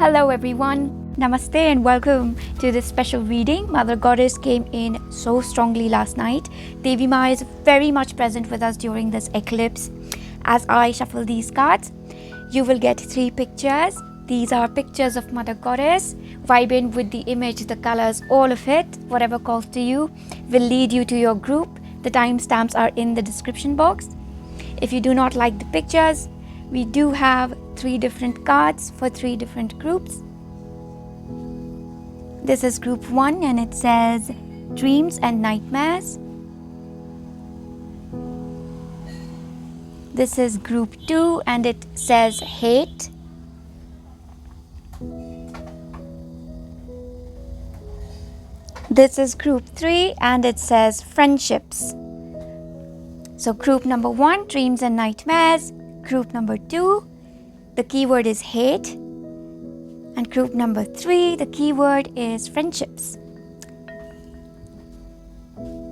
Hello everyone, Namaste and welcome to this special reading. Mother Goddess came in so strongly last night. Devi Ma is very much present with us during this eclipse. As I shuffle these cards, you will get 3 pictures. These are pictures of Mother Goddess. Vibe in with the image, the colors, all of it. Whatever calls to you will lead you to your group. The timestamps are in the description box. If you do not like the pictures, we do have 3 different cards for 3 different groups. This is group 1 and it says Dreams and Nightmares. This is group 2 and it says Hate. This is group 3 and it says Friendships. So group number 1, Dreams and Nightmares. Group number 2, the keyword is Hate. And group number 3, the keyword is Friendships.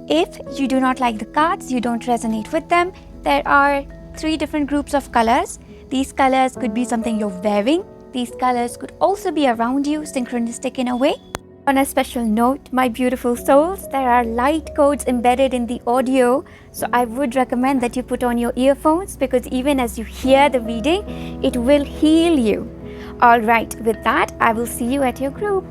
If you do not like the cards, you don't resonate with them, there are 3 different groups of colors. These colors could be something you're wearing. These colors could also be around you, synchronistic in a way. On a special note, my beautiful souls, there are light codes embedded in the audio, so I would recommend that you put on your earphones because even as you hear the reading, it will heal you. Alright, with that, I will see you at your group.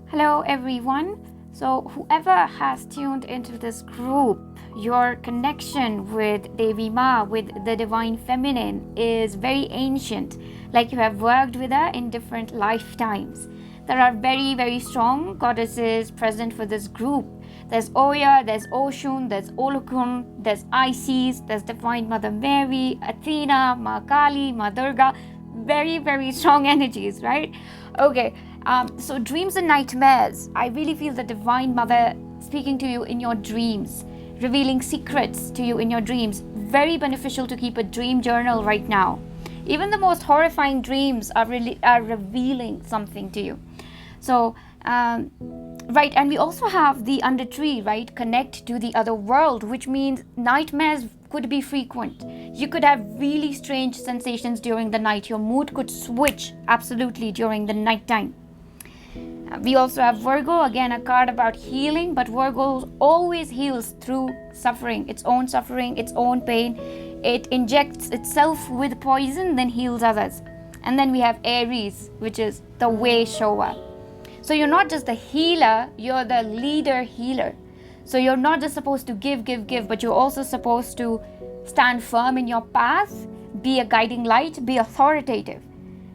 Hello everyone. So whoever has tuned into this group, your connection with Devi Ma, with the Divine Feminine is very ancient, like you have worked with her in different lifetimes. There are very, very strong goddesses present for this group. There's Oya, there's Oshun, there's Olokun, there's Isis, there's Divine Mother Mary, Athena, Ma Kali, Ma Durga. Very, very strong energies, right? Okay, so dreams and nightmares. I really feel the Divine Mother speaking to you in your dreams, revealing secrets to you in your dreams. Very beneficial to keep a dream journal right now. Even the most horrifying dreams are revealing something to you. So, right, and we also have the under tree, right? Connect to the other world, which means nightmares could be frequent. You could have really strange sensations during the night. Your mood could switch absolutely during the night time. We also have Virgo, again a card about healing, but Virgo always heals through suffering, its own pain. It injects itself with poison, then heals others. And then we have Aries, which is the way shower. So you're not just the healer, you're the leader healer. So you're not just supposed to give, but you're also supposed to stand firm in your path, be a guiding light, be authoritative.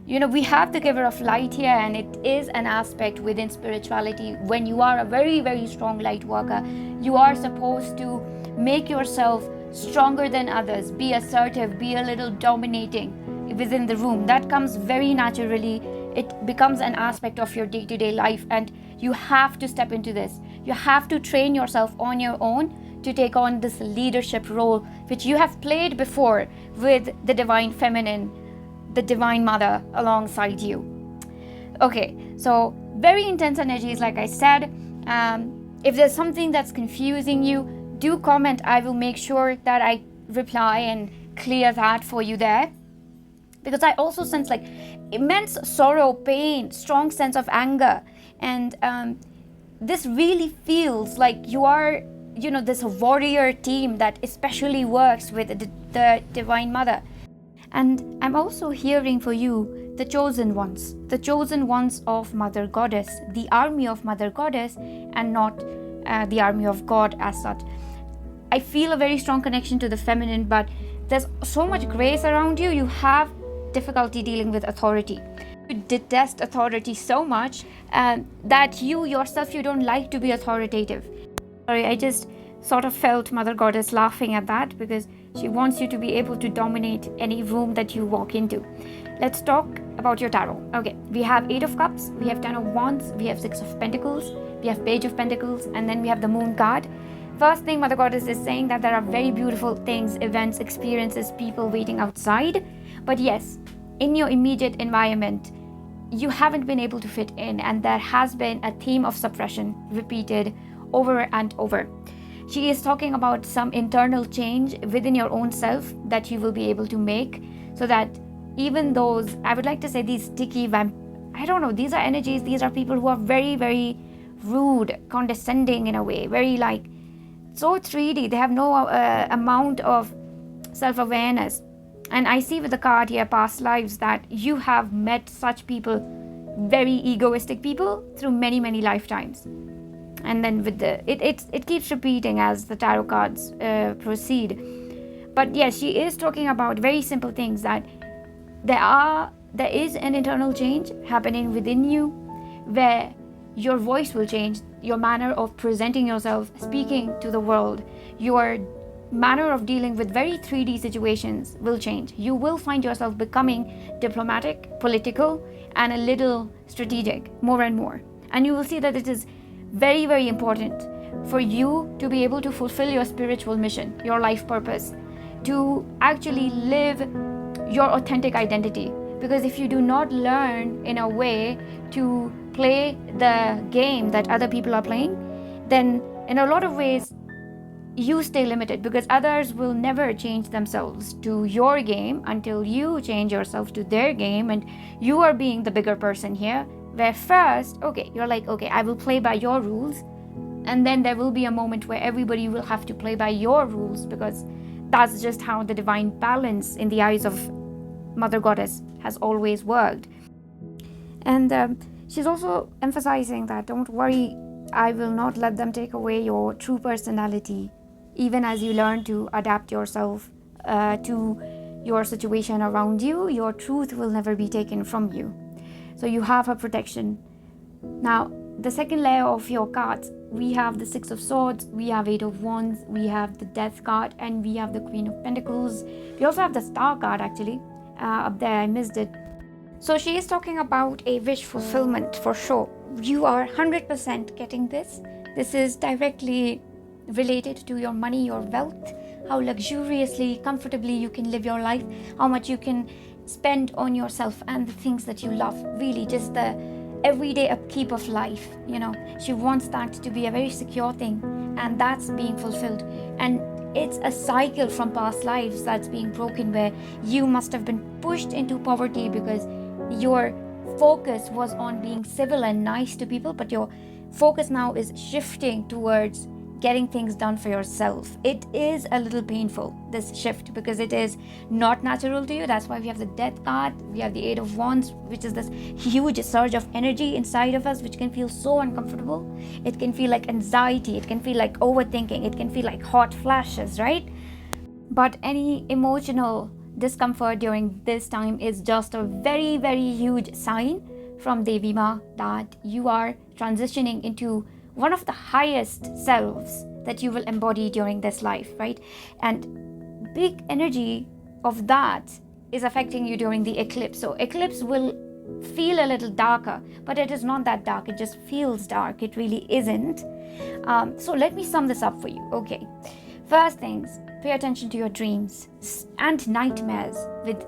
You know, we have the giver of light here, and it is an aspect within spirituality. When you are a very, very strong light worker, you are supposed to make yourself stronger than others, be assertive, be a little dominating within the room. That comes very naturally. It becomes an aspect of your day-to-day life, and you have to step into this. You have to train yourself on your own to take on this leadership role, which you have played before with the Divine Feminine, the Divine Mother alongside you. Okay, so very intense energies, like I said. If there's something that's confusing you, do comment. I will make sure that I reply and clear that for you there. Because I also sense like immense sorrow, pain, strong sense of anger. And this really feels like you are, this warrior team that especially works with the Divine Mother. And I'm also hearing for you the chosen ones of Mother Goddess, the army of Mother Goddess, and not the army of God as such. I feel a very strong connection to the feminine, but there's so much grace around you. You have difficulty dealing with authority. You detest authority so much that you yourself, you don't like to be authoritative. Sorry, I just sort of felt Mother Goddess laughing at that because she wants you to be able to dominate any room that you walk into. Let's talk about your tarot. Okay, we have 8 of Cups, we have 10 of Wands, we have 6 of Pentacles, we have Page of Pentacles, and then we have the Moon card. First thing, Mother Goddess is saying that there are very beautiful things, events, experiences, people waiting outside. But yes, in your immediate environment, you haven't been able to fit in, and there has been a theme of suppression repeated over and over. She is talking about some internal change within your own self that you will be able to make so that even those, I would like to say, these sticky I don't know, these are energies, these are people who are very, very rude, condescending in a way, very like so 3D. They have no amount of self-awareness. And I see with the card here, past lives, that you have met such people, very egoistic people, through many, many lifetimes. And then with the it keeps repeating as the tarot cards proceed. But yes, she is talking about very simple things, that there is an internal change happening within you, where your voice will change, your manner of presenting yourself, speaking to the world, your manner of dealing with very 3D situations will change. You will find yourself becoming diplomatic, political, and a little strategic more and more. And you will see that it is very, very important for you to be able to fulfill your spiritual mission, your life purpose, to actually live your authentic identity. Because if you do not learn in a way to play the game that other people are playing, then in a lot of ways you stay limited, because others will never change themselves to your game until you change yourself to their game, and you are being the bigger person here, where first, you're like, I will play by your rules, and then there will be a moment where everybody will have to play by your rules, because that's just how the divine balance in the eyes of Mother Goddess has always worked. And she's also emphasizing that, don't worry, I will not let them take away your true personality, even as you learn to adapt yourself to your situation around you. Your truth will never be taken from you. So you have her protection. Now, the second layer of your cards, we have the Six of Swords, we have Eight of Wands, we have the Death card, and we have the Queen of Pentacles. We also have the Star card, actually. Up there, I missed it. So she is talking about a wish fulfillment for sure. You are 100% getting this. This is directly related to your money, your wealth, how luxuriously, comfortably you can live your life, how much you can spend on yourself and the things that you love. Really, just the everyday upkeep of life. She wants that to be a very secure thing, and that's being fulfilled. And it's a cycle from past lives that's being broken, where you must have been pushed into poverty because your focus was on being civil and nice to people, but your focus now is shifting towards getting things done for yourself. It is a little painful, this shift, because it is not natural to you. That's why we have the Death card, we have the Eight of Wands, which is this huge surge of energy inside of us, which can feel so uncomfortable. It can feel like anxiety, it can feel like overthinking, it can feel like hot flashes, right? But any emotional discomfort during this time is just a very, very huge sign from Devi Ma that you are transitioning into one of the highest selves that you will embody during this life, right? And big energy of that is affecting you during the eclipse. So eclipse will feel a little darker, but it is not that dark. It just feels dark. It really isn't. So let me sum this up for you. Okay. First things, pay attention to your dreams and nightmares with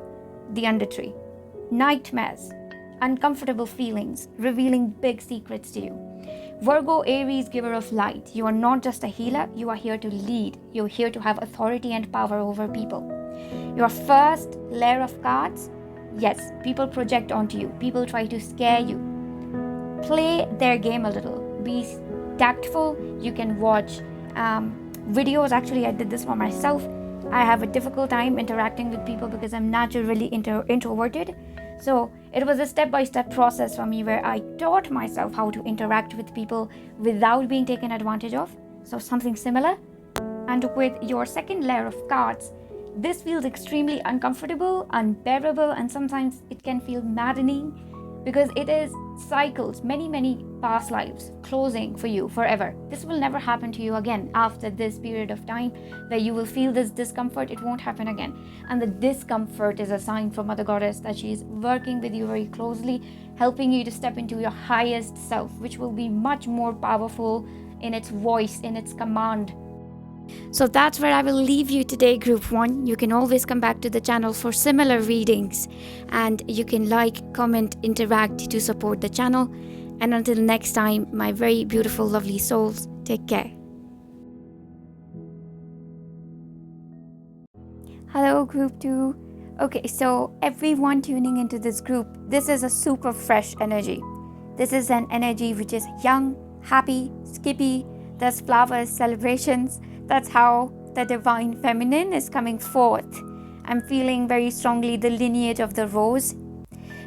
the Undertree. Nightmares, uncomfortable feelings, revealing big secrets to you. Virgo, Aries, giver of light. You are not just a healer, you are here to lead. You're here to have authority and power over people. Your first layer of cards, yes, people project onto you. People try to scare you. Play their game a little. Be tactful. You can watch videos. Actually, I did this for myself. I have a difficult time interacting with people because I'm naturally introverted. So it was a step-by-step process for me where I taught myself how to interact with people without being taken advantage of. So something similar. And with your second layer of cards, this feels extremely uncomfortable, unbearable, and sometimes it can feel maddening because it is cycles, many, many past lives closing for you forever. This will never happen to you again after this period of time where you will feel this discomfort. It won't happen again. And the discomfort is a sign from Mother Goddess that she is working with you very closely, helping you to step into your highest self, which will be much more powerful in its voice, in its command. So that's where I will leave you today, Group 1. You can always come back to the channel for similar readings, and you can like, comment, interact to support the channel. And until next time, my very beautiful, lovely souls, take care. Hello, Group 2. Okay, so everyone tuning into this group, this is a super fresh energy. This is an energy which is young, happy, skippy. There's flowers, celebrations. That's how the divine feminine is coming forth. I'm feeling very strongly the lineage of the rose.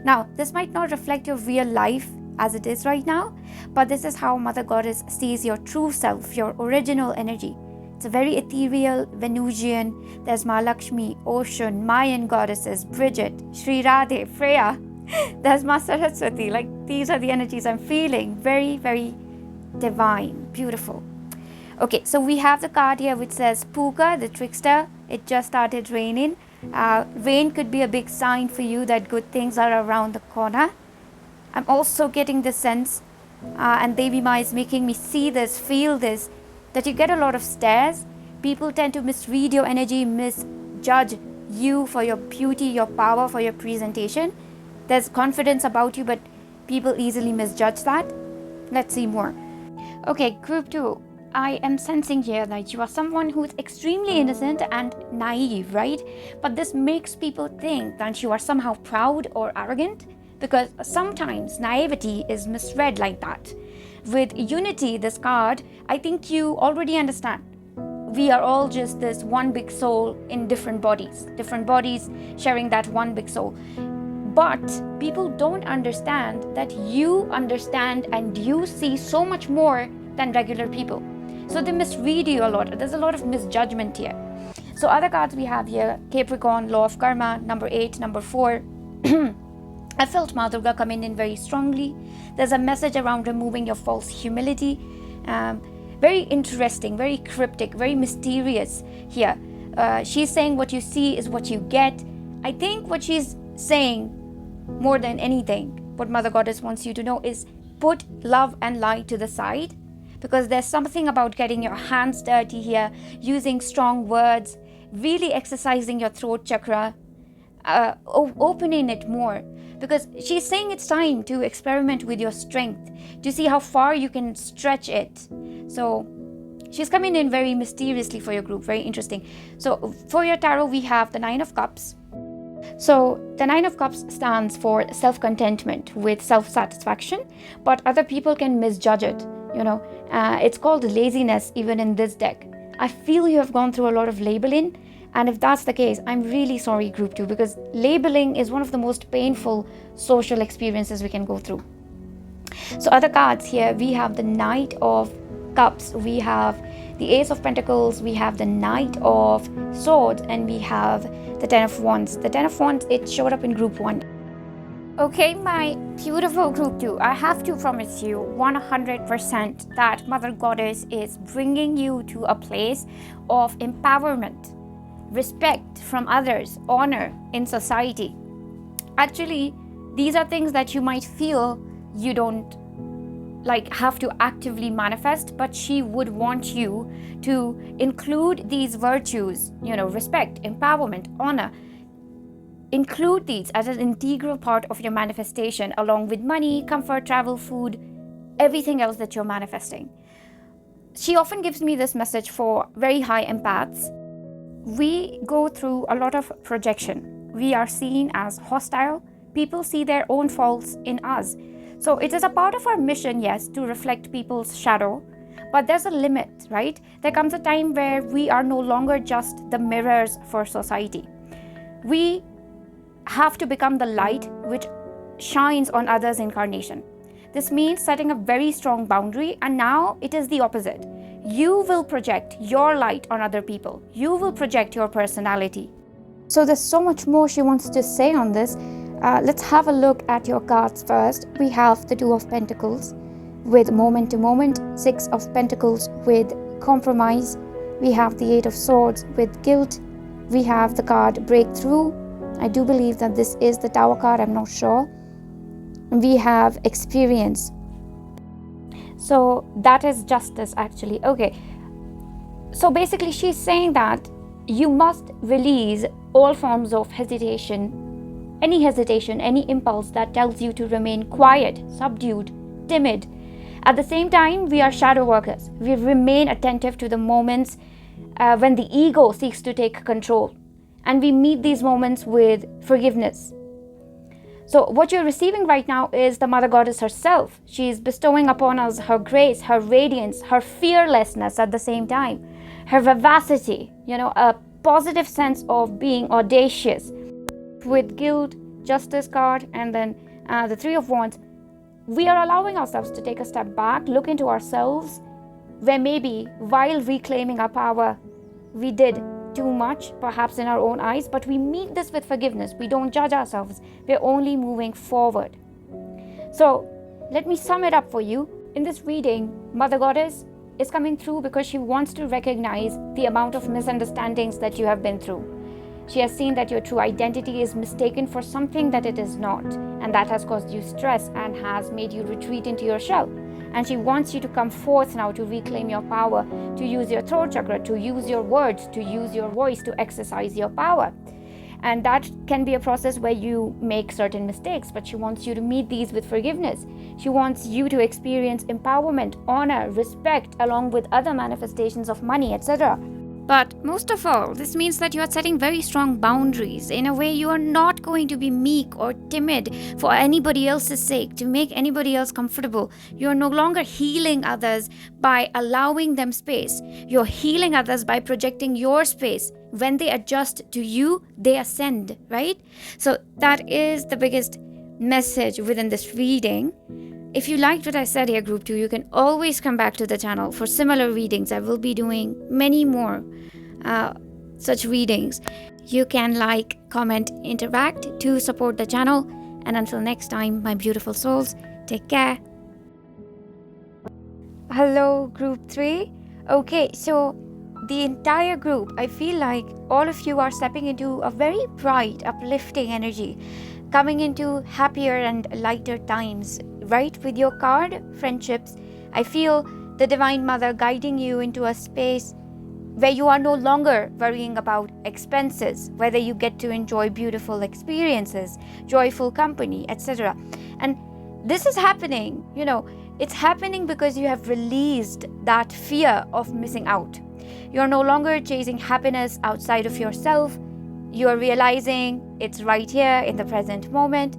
Now, this might not reflect your real life as it is right now, but this is how Mother Goddess sees your true self, your original energy. It's a very ethereal, Venusian. There's Mahalakshmi, Ocean, Mayan goddesses, Bridget, Sri Radhe, Freya. There's Ma Saraswati. Like, these are the energies I'm feeling. Very, very divine, beautiful. Okay, so we have the card here which says Puka, the trickster. It just started raining. Rain could be a big sign for you that good things are around the corner. I'm also getting the sense, and Devi Ma is making me see this, feel this, that you get a lot of stares. People tend to misread your energy, misjudge you for your beauty, your power, for your presentation. There's confidence about you, but people easily misjudge that. Let's see more. Okay, group 2. I am sensing here that you are someone who is extremely innocent and naive, right? But this makes people think that you are somehow proud or arrogant, because sometimes naivety is misread like that. With Unity, this card, I think you already understand. We are all just this one big soul in different bodies sharing that one big soul. But people don't understand that you understand and you see so much more than regular people. So they misread you a lot. There's a lot of misjudgment here. So other cards we have here, Capricorn, Law of Karma, number 8, number 4. I felt Ma Durga coming in very strongly. There's a message around removing your false humility. Very interesting, very cryptic, very mysterious here. She's saying what you see is what you get. I think what she's saying, more than anything, what Mother Goddess wants you to know is put love and light to the side, because there's something about getting your hands dirty here, using strong words, really exercising your throat chakra, opening it more, because she's saying it's time to experiment with your strength, to see how far you can stretch it. So she's coming in very mysteriously for your group, very interesting. So for your tarot, we have the 9 of Cups. So the 9 of Cups stands for self-contentment with self-satisfaction, but other people can misjudge it. It's called laziness even in this deck. I feel you have gone through a lot of labeling, and if that's the case, I'm really sorry, group 2, because labeling is one of the most painful social experiences we can go through. So other cards here, we have the Knight of Cups, we have the Ace of Pentacles, we have the Knight of Swords, and we have the 10 of Wands. The 10 of Wands, it showed up in group 1. Okay, my beautiful group 2, I have to promise you 100% that Mother Goddess is bringing you to a place of empowerment, respect from others, honor in society. Actually, these are things that you might feel you don't have to actively manifest, but she would want you to include these virtues, respect, empowerment, honor. Include these as an integral part of your manifestation, along with money, comfort, travel, food, everything else that you're manifesting. She often gives me this message for very high empaths. We go through a lot of projection. We are seen as hostile. People see their own faults in us. So it is a part of our mission, yes, to reflect people's shadow, but there's a limit, right? There comes a time where we are no longer just the mirrors for society. We have to become the light which shines on others' incarnation. This means setting a very strong boundary, and now it is the opposite. You will project your light on other people. You will project your personality. So there's so much more she wants to say on this. Let's have a look at your cards first. We have the 2 of Pentacles with moment to moment, 6 of Pentacles with compromise. We have the 8 of Swords with guilt. We have the card Breakthrough. I do believe that this is the Tower card, I'm not sure. We have Experience. So that is Justice, actually. Okay. So basically she's saying that you must release all forms of hesitation, any impulse that tells you to remain quiet, subdued, timid. At the same time, we are shadow workers. We remain attentive to the moments when the ego seeks to take control. and we meet these moments with forgiveness. So what you're receiving right now is the Mother Goddess herself. She is bestowing upon us her grace, her radiance, her fearlessness at the same time, her vivacity, a positive sense of being audacious. With guilt, justice card, and then the Three of Wands, we are allowing ourselves to take a step back, look into ourselves, where maybe while reclaiming our power, we did too much, perhaps in our own eyes, but we meet this with forgiveness. We don't judge ourselves. We're only moving forward. So let me sum it up for you. In this reading, Mother Goddess is coming through because she wants to recognize the amount of misunderstandings that you have been through. She has seen that your true identity is mistaken for something that it is not, and that has caused you stress and has made you retreat into your shell. And she wants you to come forth now to reclaim your power, to use your throat chakra, to use your words, to use your voice, to exercise your power. And that can be a process where you make certain mistakes, but she wants you to meet these with forgiveness. She wants you to experience empowerment, honor, respect, along with other manifestations of money, etc. But most of all, this means that you are setting very strong boundaries. In a way, you are not going to be meek or timid for anybody else's sake, to make anybody else comfortable. You are no longer healing others by allowing them space. You're healing others by projecting your space. When they adjust to you, they ascend, right? So that is the biggest message within this reading. If you liked what I said here, Group 2, you can always come back to the channel for similar readings. I will be doing many more such readings. You can like, comment, interact to support the channel. And until next time, my beautiful souls, take care. Hello, Group 3. Okay, so the entire group, I feel like all of you are stepping into a very bright, uplifting energy, coming into happier and lighter times. Right, with your card, friendships, I feel the Divine Mother guiding you into a space where you are no longer worrying about expenses, whether you get to enjoy beautiful experiences, joyful company, etc. And this is happening, it's happening because you have released that fear of missing out. You're no longer chasing happiness outside of yourself. You're realizing it's right here in the present moment.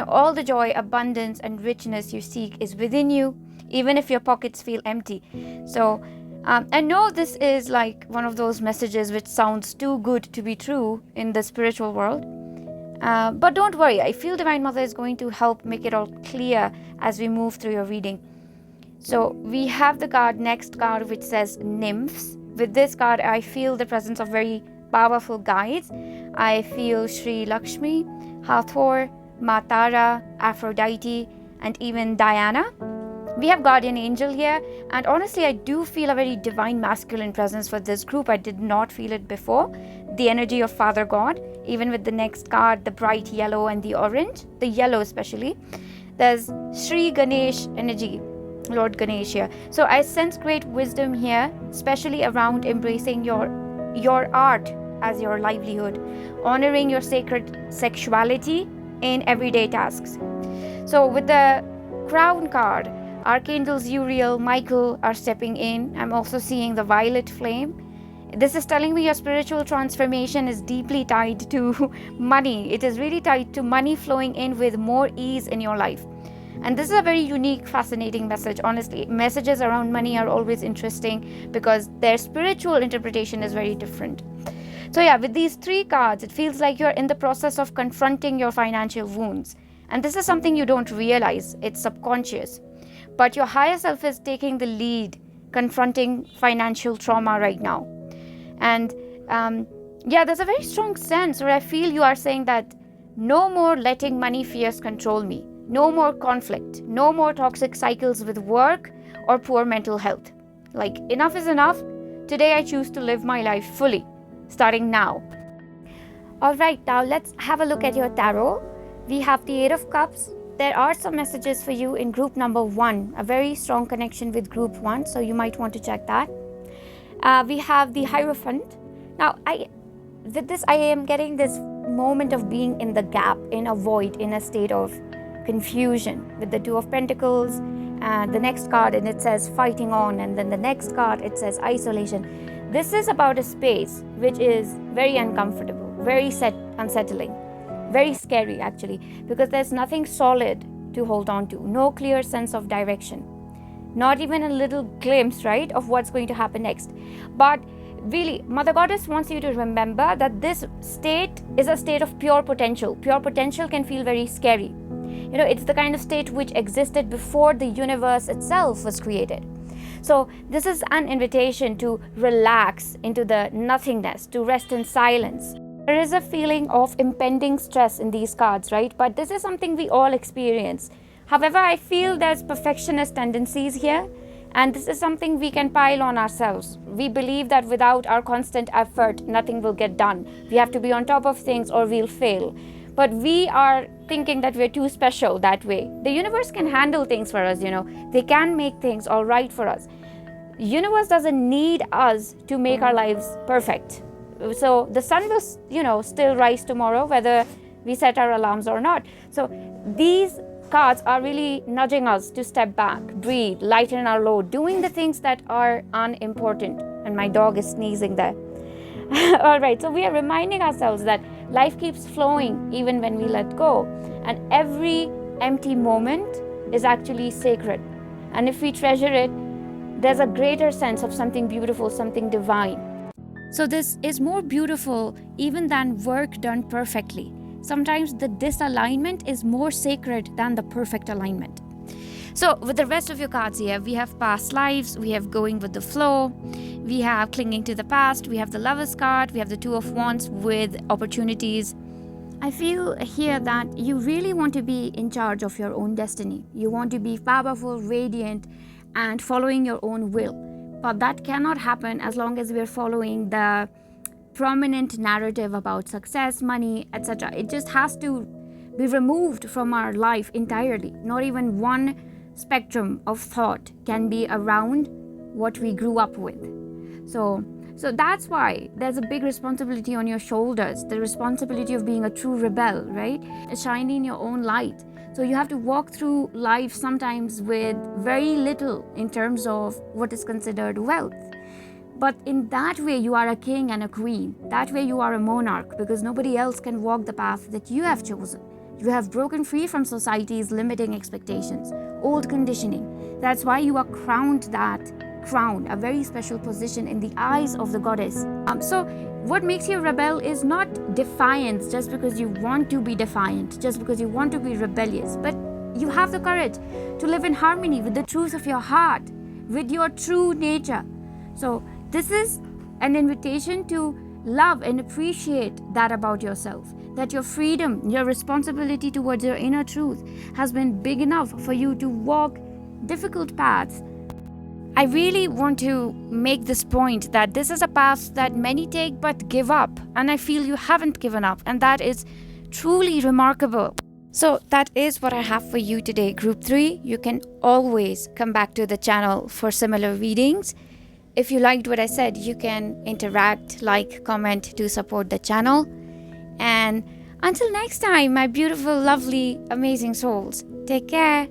All the joy, abundance, and richness you seek is within you, even if your pockets feel empty. So, I know this is like one of those messages which sounds too good to be true in the spiritual world. But don't worry, I feel Divine Mother is going to help make it all clear as we move through your reading. So, we have the next card, which says Nymphs. With this card, I feel the presence of very powerful guides. I feel Sri Lakshmi, Hathor, Matara, Aphrodite, and even Diana. We have Guardian Angel here, and honestly, I do feel a very divine masculine presence for this group. I did not feel it before. The energy of Father God, even with the next card, the bright yellow and the orange, the yellow especially. There's Sri Ganesh energy, Lord Ganesh here. So I sense great wisdom here, especially around embracing your art as your livelihood, honoring your sacred sexuality in everyday tasks. So with the Crown card, Archangels Uriel, Michael are stepping in. I'm also seeing the violet flame. This is telling me your spiritual transformation is deeply tied to money. It is really tied to money flowing in with more ease in your life. And this is a very unique, fascinating message. Honestly, messages around money are always interesting because their spiritual interpretation is very different. So yeah, with these three cards, it feels like you're in the process of confronting your financial wounds. And this is something you don't realize. It's subconscious. But your higher self is taking the lead, confronting financial trauma right now. And there's a very strong sense where I feel you are saying that no more letting money fears control me. No more conflict. No more toxic cycles with work or poor mental health. Like, enough is enough. Today I choose to live my life fully, starting now. Alright, now let's have a look at your tarot. We have the Eight of Cups. There are some messages for you in group number 1, a very strong connection with group 1, so you might want to check that. We have the Hierophant. Now, with this, I am getting this moment of being in the gap, in a void, in a state of confusion. With the Two of Pentacles, the next card, and it says fighting on, and then the next card, it says isolation. This is about a space which is very uncomfortable. very unsettling, very scary actually, because there's nothing solid to hold on to, no clear sense of direction, not even a little glimpse, right, of what's going to happen next. But really, Mother Goddess wants you to remember that this state is a state of pure potential. Pure potential can feel very scary. It's the kind of state which existed before the universe itself was created. So this is an invitation to relax into the nothingness, to rest in silence. There is a feeling of impending stress in these cards, right? But this is something we all experience. However, I feel there's perfectionist tendencies here, and this is something we can pile on ourselves. We believe that without our constant effort, nothing will get done. We have to be on top of things or we'll fail. But we are thinking that we're too special that way. The universe can handle things for us, They can make things all right for us. The universe doesn't need us to make our lives perfect. So the sun will, still rise tomorrow, whether we set our alarms or not. So these cards are really nudging us to step back, breathe, lighten our load, doing the things that are unimportant. And my dog is sneezing there. All right, so we are reminding ourselves that life keeps flowing even when we let go. And every empty moment is actually sacred. And if we treasure it, there's a greater sense of something beautiful, something divine. So this is more beautiful even than work done perfectly. Sometimes the disalignment is more sacred than the perfect alignment. So with the rest of your cards here, we have past lives, we have going with the flow, we have clinging to the past, we have the Lovers card, we have the Two of Wands with opportunities. I feel here that you really want to be in charge of your own destiny. You want to be powerful, radiant, and following your own will. But that cannot happen as long as we're following the prominent narrative about success, money, etc. It just has to be removed from our life entirely. Not even one spectrum of thought can be around what we grew up with. So that's why there's a big responsibility on your shoulders, the responsibility of being a true rebel, right? Shining your own light. So you have to walk through life sometimes with very little in terms of what is considered wealth. But in that way, you are a king and a queen. That way, you are a monarch, because nobody else can walk the path that you have chosen. You have broken free from society's limiting expectations, old conditioning. That's why you are crowned that crown, a very special position in the eyes of the goddess. So what makes you a rebel is not defiance just because you want to be defiant, just because you want to be rebellious, but you have the courage to live in harmony with the truth of your heart, with your true nature. So this is an invitation to love and appreciate that about yourself, that your freedom, your responsibility towards your inner truth has been big enough for you to walk difficult paths. I really want to make this point that this is a path that many take but give up, and I feel you haven't given up, and that is truly remarkable. So that is what I have for you today, Group 3. You can always come back to the channel for similar readings. If you liked what I said, you can interact, like, comment to support the channel. And until next time, my beautiful, lovely, amazing souls, take care.